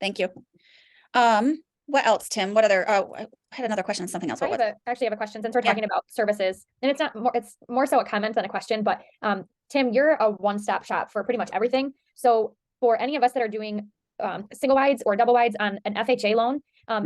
thank you. What else, Tim? What other, I had another question on something else. Actually have a question since we're talking about services, and it's more so a comment than a question, but Tim, you're a one-stop shop for pretty much everything. So for any of us that are doing single wides or double wides on an FHA loan,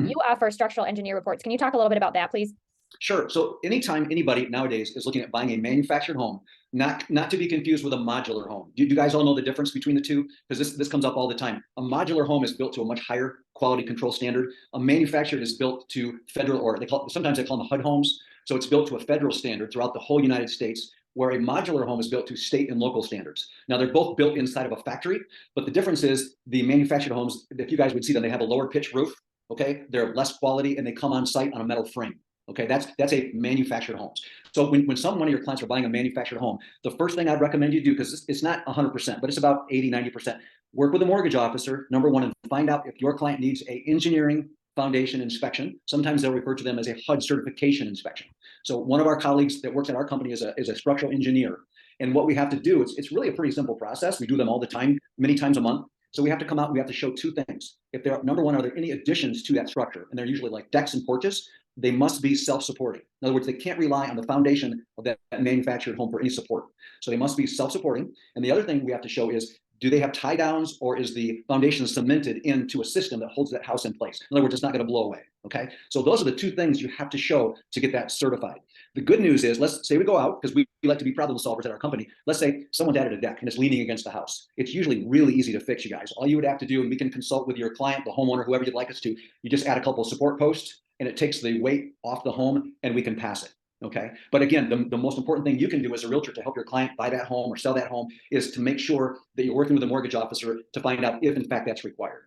you offer structural engineer reports. Can you talk a little bit about that, please? Sure. So anytime anybody nowadays is looking at buying a manufactured home, not to be confused with a modular home. Do you guys all know the difference between the two? Because this comes up all the time. A modular home is built to a much higher quality control standard. A manufactured is built to federal, or sometimes they call them HUD homes. So it's built to a federal standard throughout the whole United States, where a modular home is built to state and local standards. Now, they're both built inside of a factory, but the difference is the manufactured homes, if you guys would see them, they have a lower pitch roof, okay? They're less quality, and they come on site on a metal frame. Okay, that's a manufactured home. So when one of your clients are buying a manufactured home, the first thing I'd recommend you do, because it's not 100%, but it's about 80, 90%, work with a mortgage officer, number one, and find out if your client needs a engineering foundation inspection. Sometimes they'll refer to them as a HUD certification inspection. So one of our colleagues that works at our company is a structural engineer. And what we have to do, it's really a pretty simple process. We do them all the time, many times a month. So we have to come out, we have to show two things. If there, number one, are there any additions to that structure? And they're usually like decks and porches. They must be self-supporting. In other words, they can't rely on the foundation of that manufactured home for any support. So they must be self-supporting. And the other thing we have to show is, do they have tie downs, or is the foundation cemented into a system that holds that house in place? In other words, it's not going to blow away. Okay. So those are the two things you have to show to get that certified. The good news is, let's say we go out, because we like to be problem solvers at our company. Let's say someone's added a deck and it's leaning against the house. It's usually really easy to fix, you guys. All you would have to do, and we can consult with your client, the homeowner, whoever you'd like us to, you just add a couple of support posts, and it takes the weight off the home, and we can pass it. Okay. But again, the most important thing you can do as a realtor to help your client buy that home or sell that home is to make sure that you're working with a mortgage officer to find out if in fact that's required.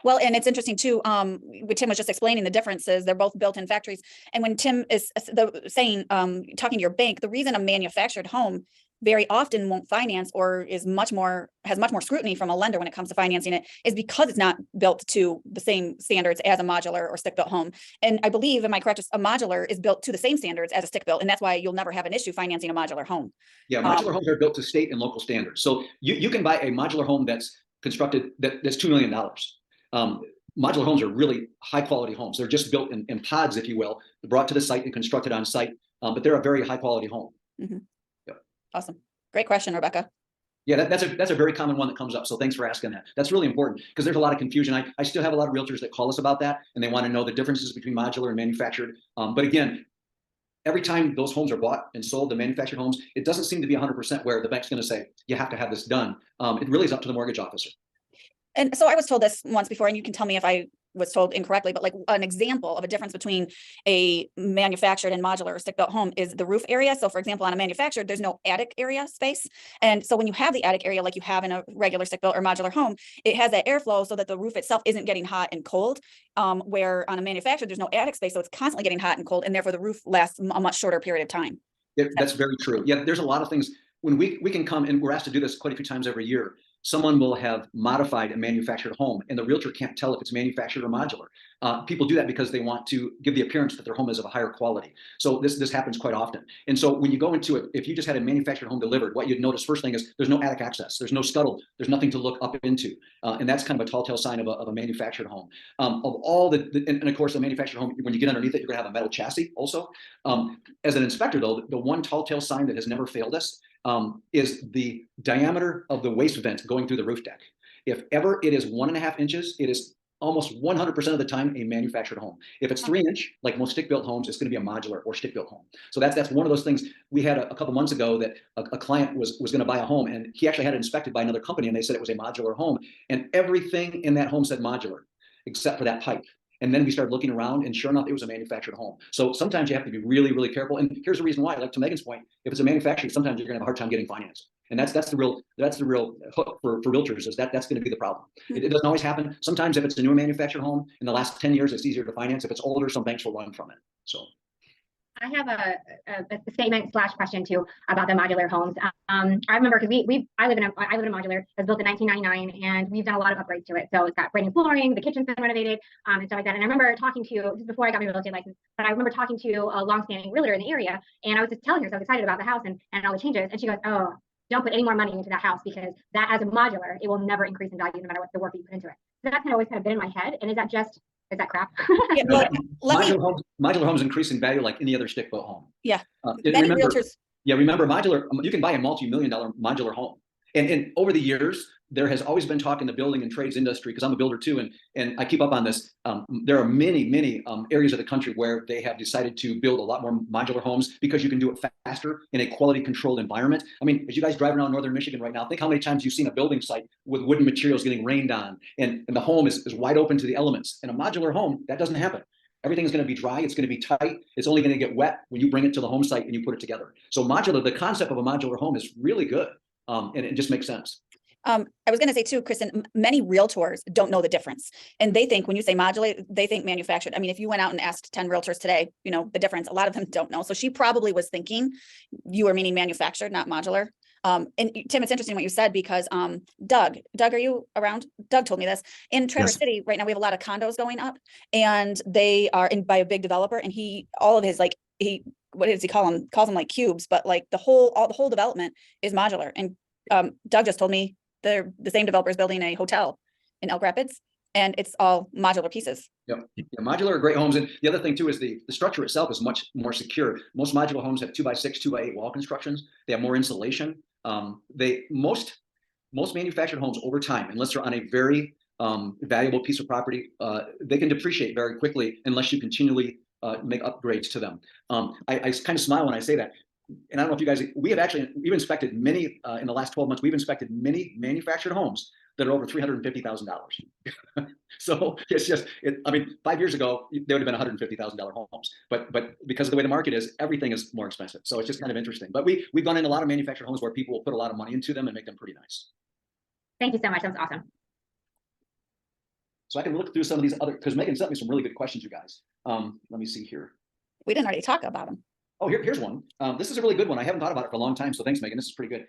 Well, and it's interesting too, what Tim was just explaining, the differences, they're both built in factories. And when Tim is saying, talking to your bank, the reason a manufactured home very often won't finance, or has much more scrutiny from a lender when it comes to financing it, is because it's not built to the same standards as a modular or stick built home. And I believe, am I correct, a modular is built to the same standards as a stick built, and that's why you'll never have an issue financing a modular home. Yeah, modular homes are built to state and local standards. So you can buy a modular home that's constructed that's $2 million. Modular homes are really high quality homes. They're just built in pods, if you will, brought to the site and constructed on site, but they're a very high quality home. Yep. Awesome. Great question, Rebecca. Yeah, that's a very common one that comes up. So thanks for asking that. That's really important, because there's a lot of confusion. I still have a lot of realtors that call us about that, and they want to know the differences between modular and manufactured. But again, every time those homes are bought and sold, the manufactured homes, it doesn't seem to be 100% where the bank's going to say, you have to have this done. It really is up to the mortgage officer. And so I was told this once before, and you can tell me if I was told incorrectly, but like an example of a difference between a manufactured and modular or stick built home is the roof area. So for example, on a manufactured, there's no attic area space. And so when you have the attic area, like you have in a regular stick built or modular home, it has that airflow so that the roof itself isn't getting hot and cold, where on a manufactured, there's no attic space. So it's constantly getting hot and cold, and therefore the roof lasts a much shorter period of time. Yeah, that's very true. Yeah, there's a lot of things. When we can come, and we're asked to do this quite a few times every year, someone will have modified a manufactured home, and the realtor can't tell if it's manufactured or modular. People do that because they want to give the appearance that their home is of a higher quality. So this happens quite often. And so when you go into it, if you just had a manufactured home delivered, what you'd notice first thing is there's no attic access, there's no scuttle, there's nothing to look up into, and that's kind of a telltale sign of a manufactured home. Of all and of course, the manufactured home, when you get underneath it, you're going to have a metal chassis also. As an inspector, though, the one telltale sign that has never failed us is the diameter of the waste vent going through the roof deck. If ever it is 1.5 inches, it is almost 100% of the time a manufactured home. If it's 3 inch, like most stick built homes, it's going to be a modular or stick built home. So that's one of those things. We had a couple months ago that a client was going to buy a home, and he actually had it inspected by another company, and they said it was a modular home, and everything in that home said modular except for that pipe. And then we started looking around, and sure enough, it was a manufactured home. So sometimes you have to be really, really careful. And here's the reason why. Like to Megan's point, if it's a manufactured, sometimes you're going to have a hard time getting financed. And that's the real hook for realtors, is that's going to be the problem. It doesn't always happen. Sometimes if it's a newer manufactured home in the last 10 years, it's easier to finance. If it's older, some banks will run from it. So I have a statement / question too about the modular homes. I remember because I live in a modular that's built in 1999, and we've done a lot of upgrades to it. So it's got brand new flooring, the kitchen's been renovated, and stuff like that. And I remember talking to, just before I got my real estate license, but I remember talking to a longstanding realtor in the area, and I was just telling her, so I was excited about the house and all the changes, and she goes, "Oh, don't put any more money into that house, because that, as a modular, it will never increase in value no matter what the work that you put into it." that kind of always kind of been in my head. And is that crap? Yeah, well, Modular homes increase in value like any other stick-built home. yeah, And many remember, realtors, remember modular, you can buy a multi-million-dollar modular home. And over the years, there has always been talk in the building and trades industry, because I'm a builder too, and I keep up on this. There are many areas of the country where they have decided to build a lot more modular homes because you can do it faster in a quality controlled environment. I mean, as you guys drive around northern Michigan right now, think how many times you've seen a building site with wooden materials getting rained on, and the home is wide open to the elements. In a modular home, that doesn't happen. Everything's going to be dry. It's going to be tight. It's only going to get wet when you bring it to the home site and you put it together. So modular, the concept of a modular home is really good. And it just makes sense. I was going to say too, Kristen, many realtors don't know the difference. And they think when you say modular, they think manufactured. I mean, if you went out and asked 10 realtors today, you know, the difference, a lot of them don't know. So she probably was thinking you were meaning manufactured, not modular. And Tim, it's interesting what you said, because Doug, are you around? Doug told me this. In Traverse City right now, we have a lot of condos going up, and they are by a big developer, and all of his, like, what does he call them? Calls them like cubes, but like the whole development is modular. And Doug just told me they're the same developer is building a hotel in Elk Rapids, and it's all modular pieces. Yep. Yeah, modular are great homes. And the other thing too is the structure itself is much more secure. Most modular homes have 2x6, 2x8 wall constructions. They have more insulation. Most manufactured homes over time, unless they're on a very valuable piece of property, they can depreciate very quickly unless you continually make upgrades to them. I kind of smile when I say that. And I don't know if you guys, we've inspected many, in the last 12 months, we've inspected many manufactured homes that are over $350,000. So it's just, I mean, 5 years ago, they would have been $150,000 homes. But because of the way the market is, everything is more expensive. So it's just kind of interesting. But we've gone in a lot of manufactured homes where people will put a lot of money into them and make them pretty nice. Thank you so much. That was awesome. So I can look through some of these other, because Megan sent me some really good questions, you guys. Let me see here. We didn't already talk about them. Oh, here's one. This is a really good one. I haven't thought about it for a long time. So thanks, Megan. This is pretty good.